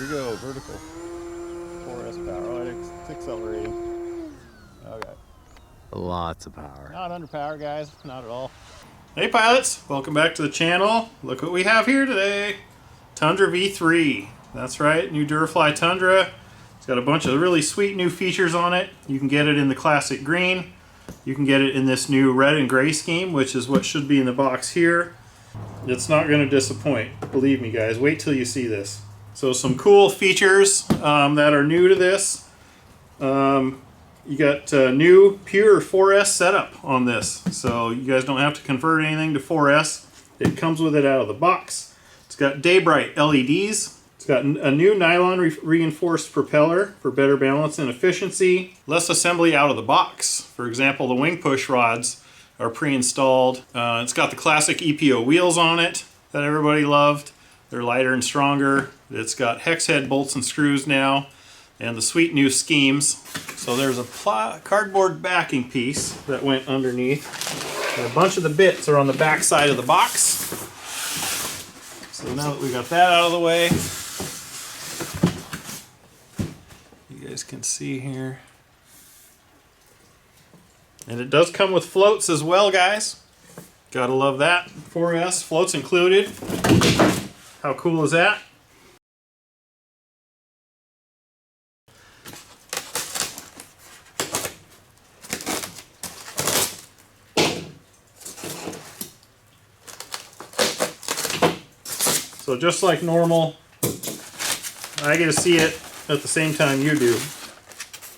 we go, vertical. 4S power. Oh, it's accelerating. Okay. Lots of power. Not under power, guys. Not at all. Hey pilots, welcome back to the channel. Look what we have here today. Tundra V3. That's right, new Durafly Tundra. It's got a bunch of really sweet new features on it. You can get it in the classic green. You can get it in this new red and gray scheme, which is what should be in the box here. It's not going to disappoint. Believe me, guys. Wait till you see this. So some cool features that are new to this. You got new pure 4S setup on this, so you guys don't have to convert anything to 4S. It comes with it out of the box. It's got day bright LEDs. It's got a new nylon reinforced propeller for better balance and efficiency. Less assembly out of the box. For example, the wing push rods are pre-installed. It's got the classic EPO wheels on it that everybody loved. They're lighter and stronger. It's got hex-head bolts and screws now, and the sweet new schemes. So there's a cardboard backing piece that went underneath, and a bunch of the bits are on the back side of the box. So now that we got that out of the way, you guys can see here. And it does come with floats as well, guys. Gotta love that. 4S, floats included. How cool is that? So just like normal, I get to see it at the same time you do.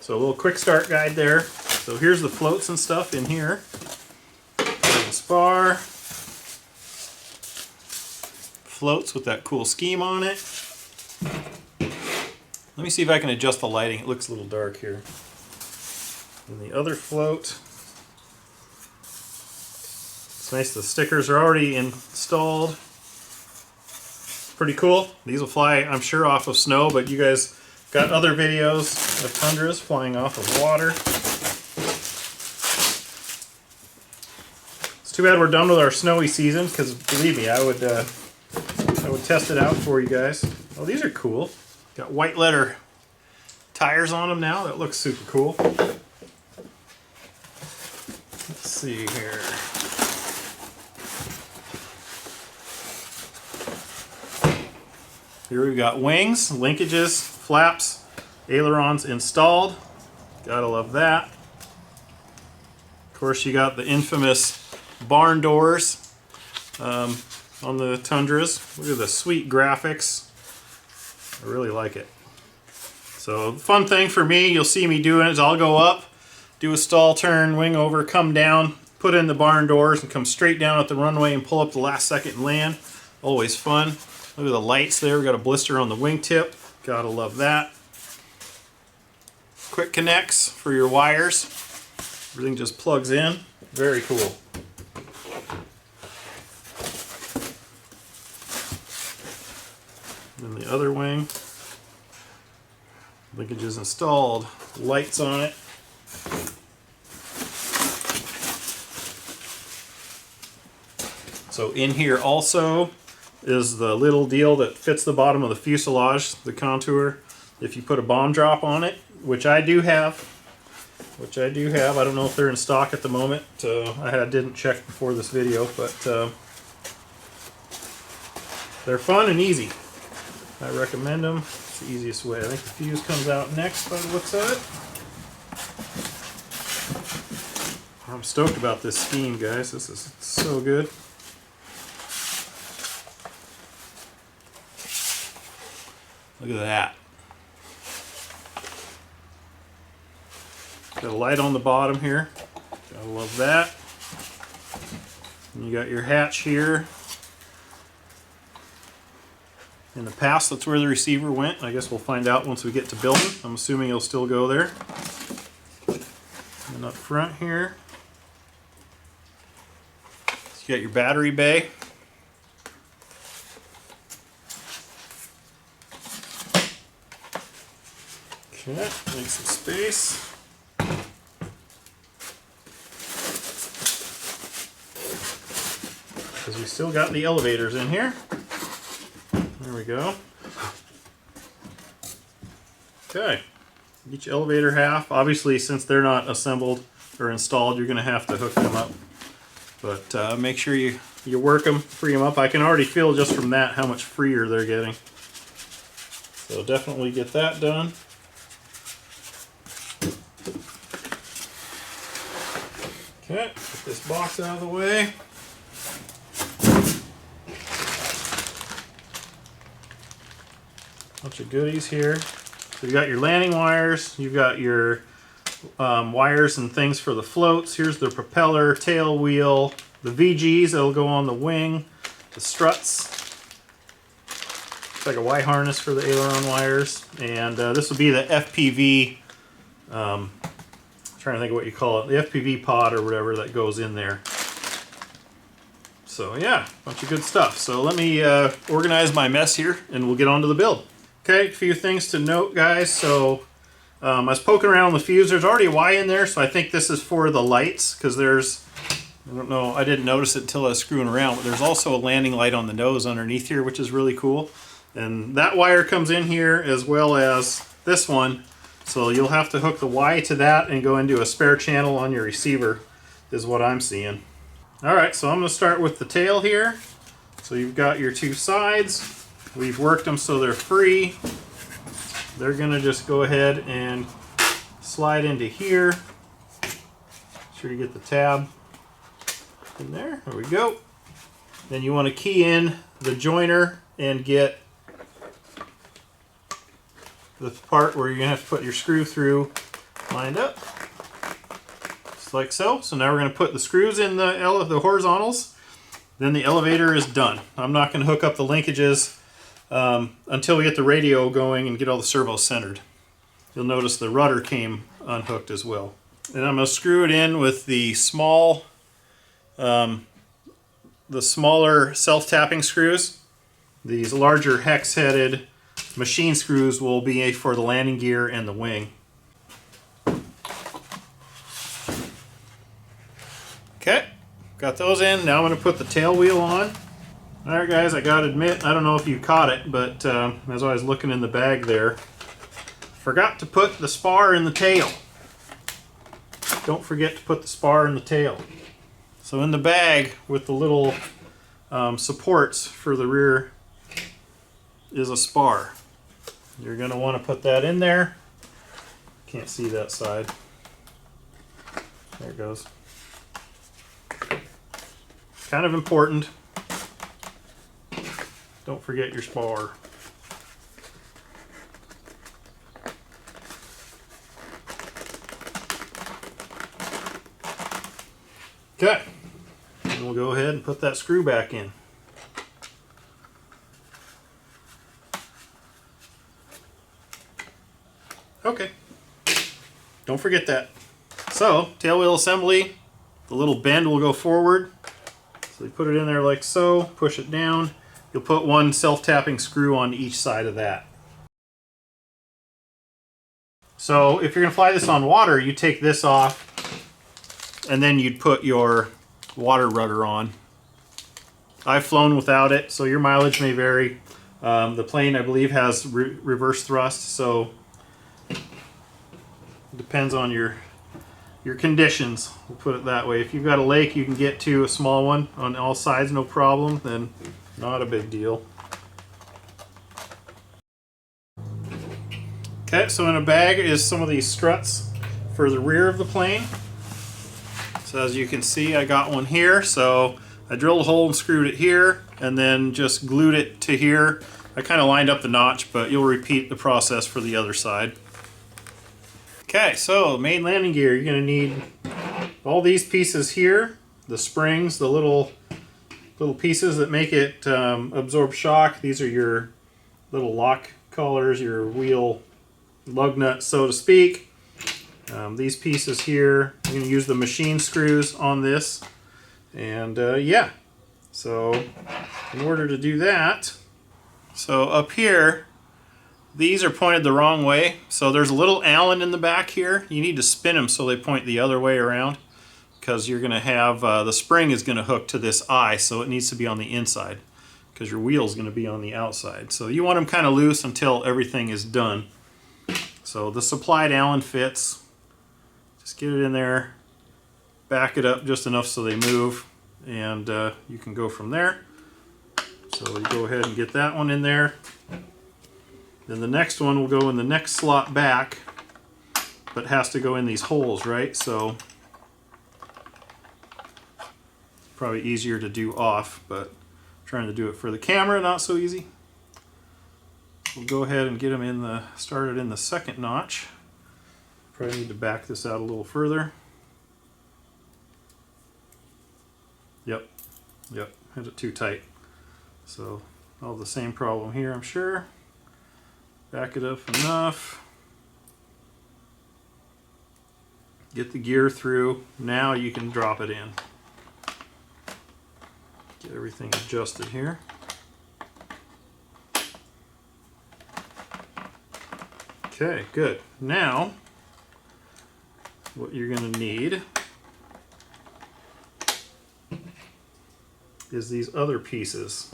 So a little quick start guide there. So here's the floats and stuff in here. There's a spar. Floats with that cool scheme on it. Let me see if I can adjust the lighting. It looks a little dark here. And the other float. It's nice the stickers are already installed. Pretty cool. These will fly, I'm sure, off of snow, but you guys got other videos of Tundras flying off of water. It's too bad we're done with our snowy season, because believe me, I would test it out for you guys. Oh, these are cool. Got white letter tires on them now. That looks super cool. Let's see here. Here we've got wings, linkages, flaps, ailerons installed. Gotta love that. Of course, you got the infamous barn doors on the Tundras. Look at the sweet graphics. I really like it. So, the fun thing for me, you'll see me doing is I'll go up, do a stall turn, wing over, come down, put in the barn doors, and come straight down at the runway and pull up the last second and land. Always fun. Look at the lights there. We got a blister on the wingtip. Gotta love that. Quick connects for your wires. Everything just plugs in. Very cool. And the other wing. Linkages installed. Lights on it. So in here also is the little deal that fits the bottom of the fuselage, the contour. If you put a bomb drop on it, which I do have. I don't know if they're in stock at the moment. I didn't check before this video, but they're fun and easy. I recommend them. It's the easiest way. I think the fuse comes out next by the looks of it. I'm stoked about this scheme, guys. This is so good. Look at that. Got a light on the bottom here. Gotta love that. And you got your hatch here. In the past, that's where the receiver went. I guess we'll find out once we get to building. I'm assuming it'll still go there. And up front here, so you got your battery bay. Okay, make some space. Because we still got the elevators in here. There we go. Okay, each elevator half. Obviously, since they're not assembled or installed, you're going to have to hook them up. But make sure you work them, free them up. I can already feel just from that how much freer they're getting. So definitely get that done. Okay, get this box out of the way. Bunch of goodies here. So you've got your landing wires, you've got your wires and things for the floats. Here's the propeller, tail wheel, the VGs that'll go on the wing, the struts. It's like a Y harness for the aileron wires, and this will be the FPV. Trying to think of what you call it, the FPV pod or whatever that goes in there. So yeah, bunch of good stuff. So let me organize my mess here, and we'll get on to the build. Okay, a few things to note, guys. So I was poking around with the fuse. There's already a Y in there, so I think this is for the lights, because there's, I don't know, I didn't notice it until I was screwing around, but there's also a landing light on the nose underneath here, which is really cool. And that wire comes in here as well as this one. So you'll have to hook the Y to that and go into a spare channel on your receiver, is what I'm seeing. Alright, so I'm going to start with the tail here. So you've got your two sides. We've worked them so they're free. They're going to just go ahead and slide into here. Make sure you get the tab in there. There we go. Then you want to key in the joiner and get the part where you're going to have to put your screw through lined up. Just like so. So now we're going to put the screws in the horizontals. Then the elevator is done. I'm not going to hook up the linkages until we get the radio going and get all the servos centered. You'll notice the rudder came unhooked as well. And I'm going to screw it in with the smaller self-tapping screws. These larger hex-headed machine screws will be for the landing gear and the wing. Okay, got those in. Now I'm going to put the tail wheel on. Alright guys, I gotta admit, I don't know if you caught it, but as I was looking in the bag there, forgot to put the spar in the tail. Don't forget to put the spar in the tail. So in the bag with the little supports for the rear is a spar. You're going to want to put that in there. Can't see that side. There it goes. Kind of important. Don't forget your spar. Okay. And we'll go ahead and put that screw back in. Okay. Don't forget that. So, tail wheel assembly. The little bend will go forward. So you put it in there like so, push it down. You'll put one self-tapping screw on each side of that. So if you're going to fly this on water, you take this off and then you'd put your water rudder on. I've flown without it, so your mileage may vary. The plane, I believe, has reverse thrust, so it depends on your conditions. We'll put it that way. If you've got a lake you can get to a small one on all sides, no problem, then not a big deal. Okay, so in a bag is some of these struts for the rear of the plane. So as you can see, I got one here. So I drilled a hole and screwed it here, and then just glued it to here. I kind of lined up the notch, but you'll repeat the process for the other side. Okay, so main landing gear, you're going to need all these pieces here, the springs, the little pieces that make it absorb shock. These are your little lock collars, your wheel lug nuts, so to speak. These pieces here, you're going to use the machine screws on this. And yeah, so in order to do that, so up here, these are pointed the wrong way. So there's a little Allen in the back here. You need to spin them so they point the other way around, because you're going to have, the spring is going to hook to this eye, so it needs to be on the inside, because your wheel is going to be on the outside. So you want them kind of loose until everything is done. So the supplied Allen fits. Just get it in there, back it up just enough so they move, and you can go from there. So you go ahead and get that one in there. Then the next one will go in the next slot back, but has to go in these holes, right? So probably easier to do off, but trying to do it for the camera, not so easy. We'll go ahead and get them in the started in the second notch. Probably need to back this out a little further. Yep, had it too tight. So all the same problem here, I'm sure. Back it up enough. Get the gear through. Now you can drop it in. Get everything adjusted here. Okay, good. Now, what you're going to need is these other pieces.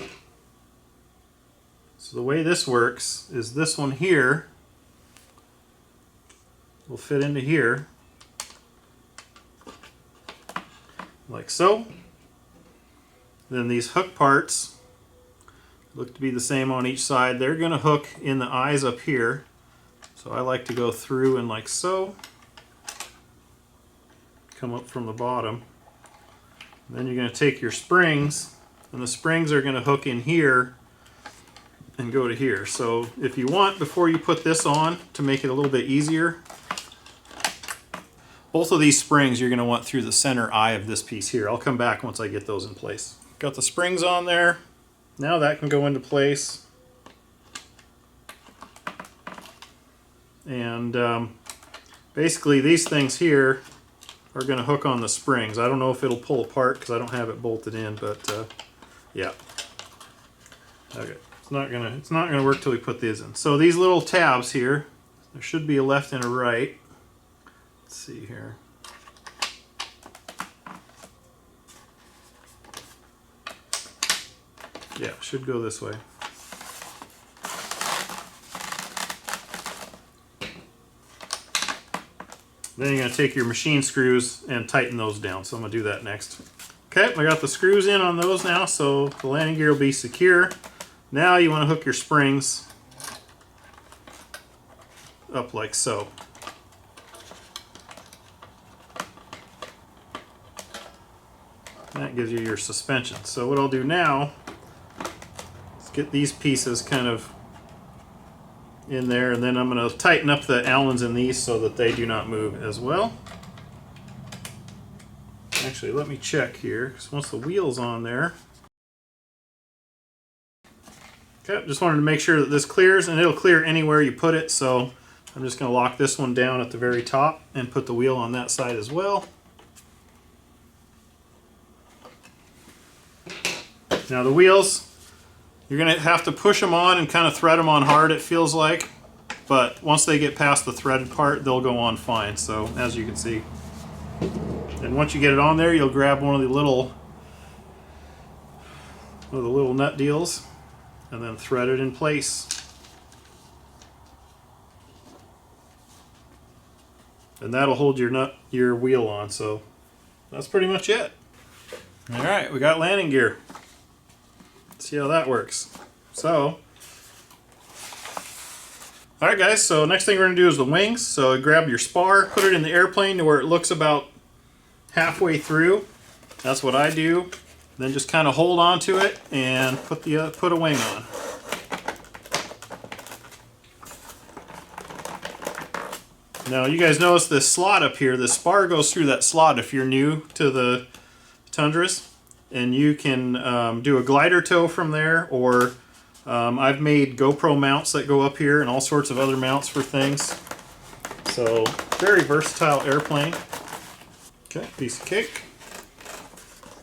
So the way this works is this one here will fit into here, like so. Then these hook parts look to be the same on each side. They're going to hook in the eyes up here. So I like to go through and like so, come up from the bottom. And then you're going to take your springs, and the springs are going to hook in here and go to here. So if you want, before you put this on, to make it a little bit easier, both of these springs you're going to want through the center eye of this piece here. I'll come back once I get those in place. Got the springs on there. Now that can go into place. And basically these things here are going to hook on the springs. I don't know if it'll pull apart because I don't have it bolted in, but yeah. Okay, it's not gonna work till we put these in. So these little tabs here, there should be a left and a right. Let's see here. Yeah, it should go this way. Then you're going to take your machine screws and tighten those down. So I'm going to do that next. Okay, I got the screws in on those now, so the landing gear will be secure. Now you want to hook your springs up like so. That gives you your suspension. So what I'll do now is get these pieces kind of in there, and then I'm going to tighten up the Allens in these so that they do not move as well. Actually, let me check here, because once the wheel's on there. Okay, just wanted to make sure that this clears, and it'll clear anywhere you put it, so I'm just going to lock this one down at the very top and put the wheel on that side as well. Now the wheels, you're going to have to push them on and kind of thread them on hard, it feels like. But once they get past the threaded part, they'll go on fine, so as you can see. And once you get it on there, you'll grab one of the little nut deals and then thread it in place. And that'll hold your wheel on, so that's pretty much it. Alright, we got landing gear. Let's see how that works. So, alright guys, so next thing we're going to do is the wings. So grab your spar, put it in the airplane to where it looks about halfway through. That's what I do. Then just kind of hold on to it and put a wing on. Now you guys notice this slot up here, the spar goes through that slot if you're new to the Tundras. And you can do a glider tow from there, or I've made GoPro mounts that go up here and all sorts of other mounts for things. So, very versatile airplane. Okay, piece of cake.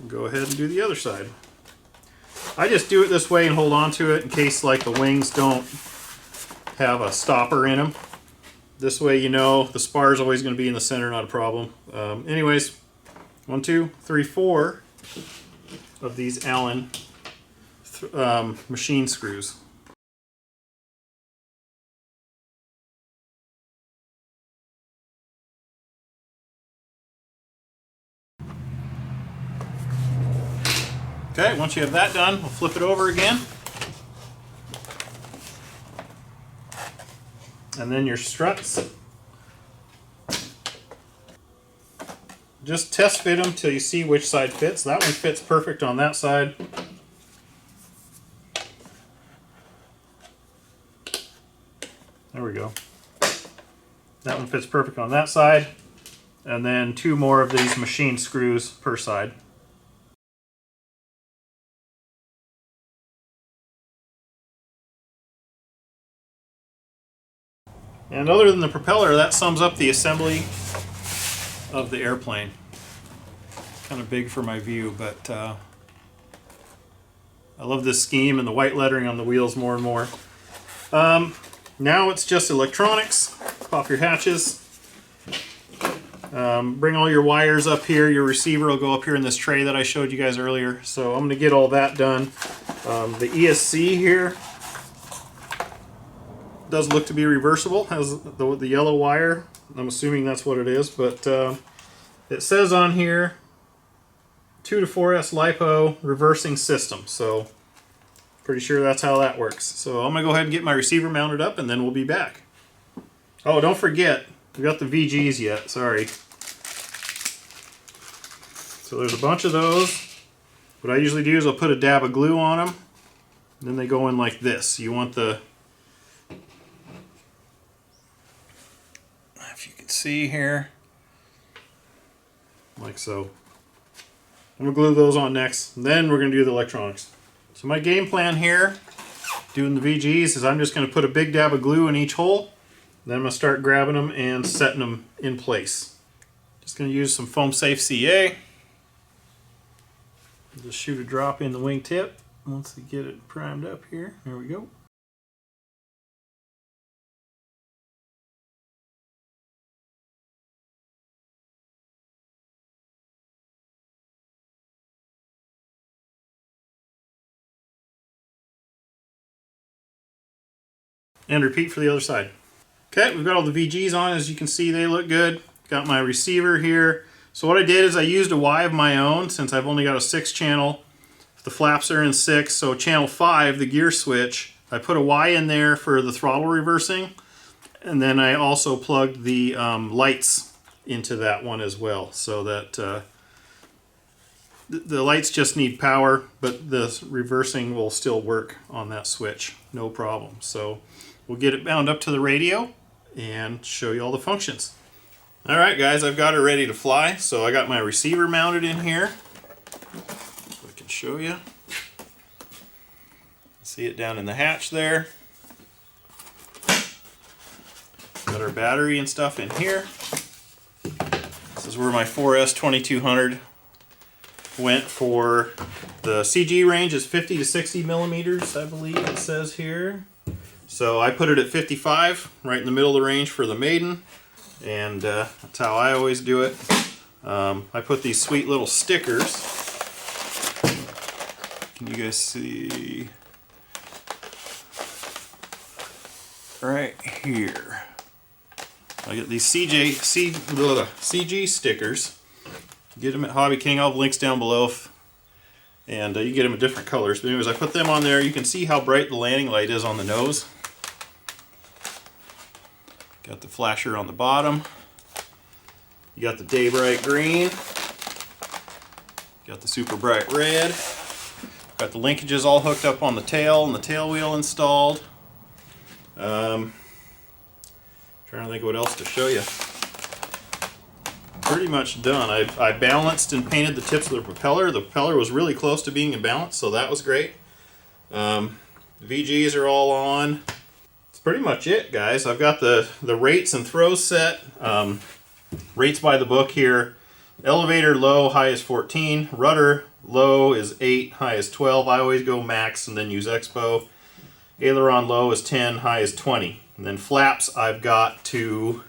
Go ahead and do the other side. I just do it this way and hold on to it in case like the wings don't have a stopper in them. This way you know the spar is always going to be in the center, not a problem. Anyways, 1, 2, 3, 4 of these Allen machine screws. right, once you have that done, we'll flip it over again. And then your struts. Just test fit them till you see which side fits. That one fits perfect on that side. There we go. That one fits perfect on that side. And then 2 more of these machine screws per side. And other than the propeller, that sums up the assembly of the airplane. Kind of big for my view, but I love this scheme and the white lettering on the wheels more and more. Now it's just electronics. Pop your hatches. Bring all your wires up here. Your receiver will go up here in this tray that I showed you guys earlier. So I'm going to get all that done. The ESC here does look to be reversible. Has the yellow wire. I'm assuming that's what it is, but it says on here 2 to 4S LiPo reversing system. So pretty sure that's how that works. So I'm going to go ahead and get my receiver mounted up and then we'll be back. Oh, don't forget, we got the VGs yet. Sorry. So there's a bunch of those. What I usually do is I'll put a dab of glue on them. And then they go in like this. You want the... If you can see here. Like so. I'm going to glue those on next. And then we're going to do the electronics. So my game plan here, doing the VGs, is I'm just going to put a big dab of glue in each hole. Then I'm going to start grabbing them and setting them in place. Just going to use some foam safe CA. Just shoot a drop in the wingtip once we get it primed up here. There we go. And repeat for the other side. Okay, we've got all the VGs on. As you can see, they look good. Got my receiver here. So what I did is I used a Y of my own since I've only got a 6 channel. The flaps are in 6, so channel 5, the gear switch, I put a Y in there for the throttle reversing. And then I also plugged the lights into that one as well, so that the lights just need power, but the reversing will still work on that switch, no problem. So we'll get it bound up to the radio and show you all the functions. Alright guys, I've got it ready to fly. So I got my receiver mounted in here. If I can show you. See it down in the hatch there. Got our battery and stuff in here. This is where my 4S 2200 went for. The CG range is 50 to 60 millimeters, I believe it says here. So I put it at 55, right in the middle of the range for the maiden. And that's how I always do it. I put these sweet little stickers. Can you guys see? Right here. I get these CG stickers. Get them at Hobby King. I'll have links down below. And you get them in different colors. But anyways, I put them on there. You can see how bright the landing light is on the nose. Got the flasher on the bottom. You got the day bright green. Got the super bright red. Got the linkages all hooked up on the tail and the tail wheel installed. Trying to think what else to show you. Pretty much done. I balanced and painted the tips of the propeller. The propeller was really close to being in balance, so that was great. The VGs are all on. That's pretty much it, guys. I've got the rates and throws set. Rates by the book here. Elevator low, high is 14. Rudder low is 8, high is 12. I always go max and then use expo. Aileron low is 10, high is 20. And then flaps I've got to,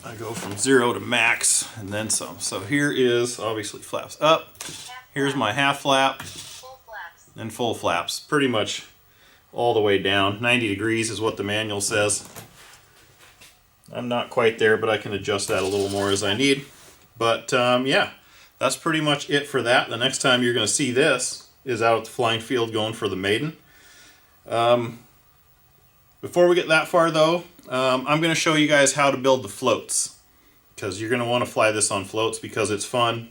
I go from 0 to max and then some. So here is obviously flaps up. Here's my half flap and full flaps. Pretty much all the way down. 90 degrees is what the manual says. I'm not quite there, but I can adjust that a little more as I need. But yeah, that's pretty much it for that. The next time you're going to see this is out at the flying field going for the maiden. Before we get that far though, I'm going to show you guys how to build the floats, because you're going to want to fly this on floats because it's fun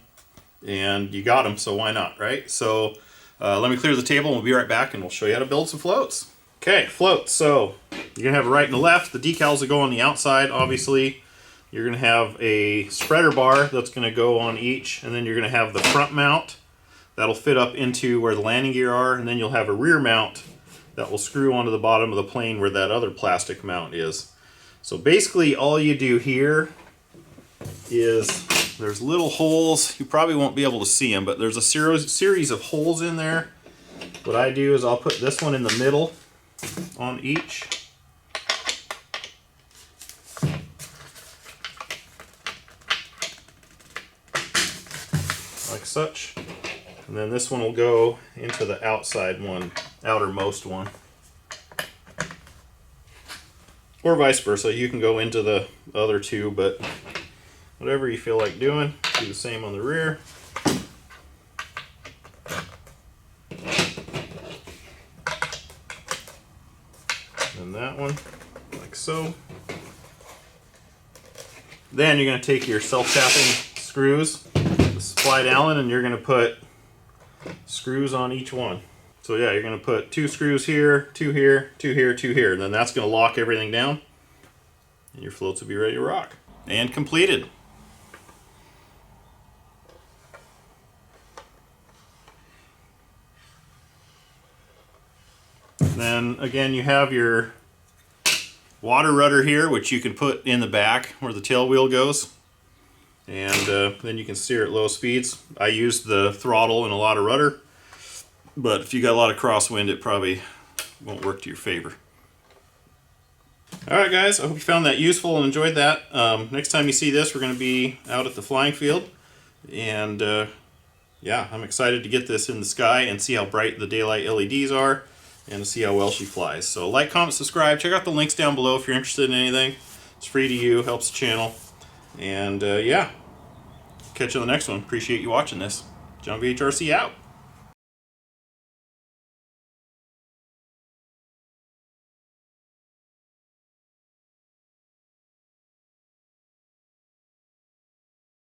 and you got them, so why not, right? So let me clear the table and we'll be right back and we'll show you how to build some floats. Okay, floats. So you're going to have a right and a left. The decals will go on the outside, obviously. You're going to have a spreader bar that's going to go on each, and then you're going to have the front mount that'll fit up into where the landing gear are, and then you'll have a rear mount that will screw onto the bottom of the plane where that other plastic mount is. So basically all you do here is there's little holes. You probably won't be able to see them, but there's a series of holes in there. What I do is I'll put this one in the middle on each. Like such. And then this one will go into the outside one, outermost one. Or vice versa, you can go into the other two, but whatever you feel like doing, do the same on the rear. And that one, like so. Then you're going to take your self-tapping screws, slide Allen, and you're going to put screws on each one. So yeah, you're going to put 2 screws here, 2 here, 2 here, 2 here. And then that's going to lock everything down. And your floats will be ready to rock. And completed. Then again, you have your water rudder here, which you can put in the back where the tail wheel goes. And then you can steer at low speeds. I use the throttle and a lot of rudder, but if you got a lot of crosswind, it probably won't work to your favor. Alright guys, I hope you found that useful and enjoyed that. Next time you see this, we're going to be out at the flying field. And yeah, I'm excited to get this in the sky and see how bright the daylight LEDs are and to see how well she flies. So like, comment, subscribe. Check out the links down below if you're interested in anything. It's free to you, helps the channel. And yeah, catch you on the next one. Appreciate you watching this. John VHRC out.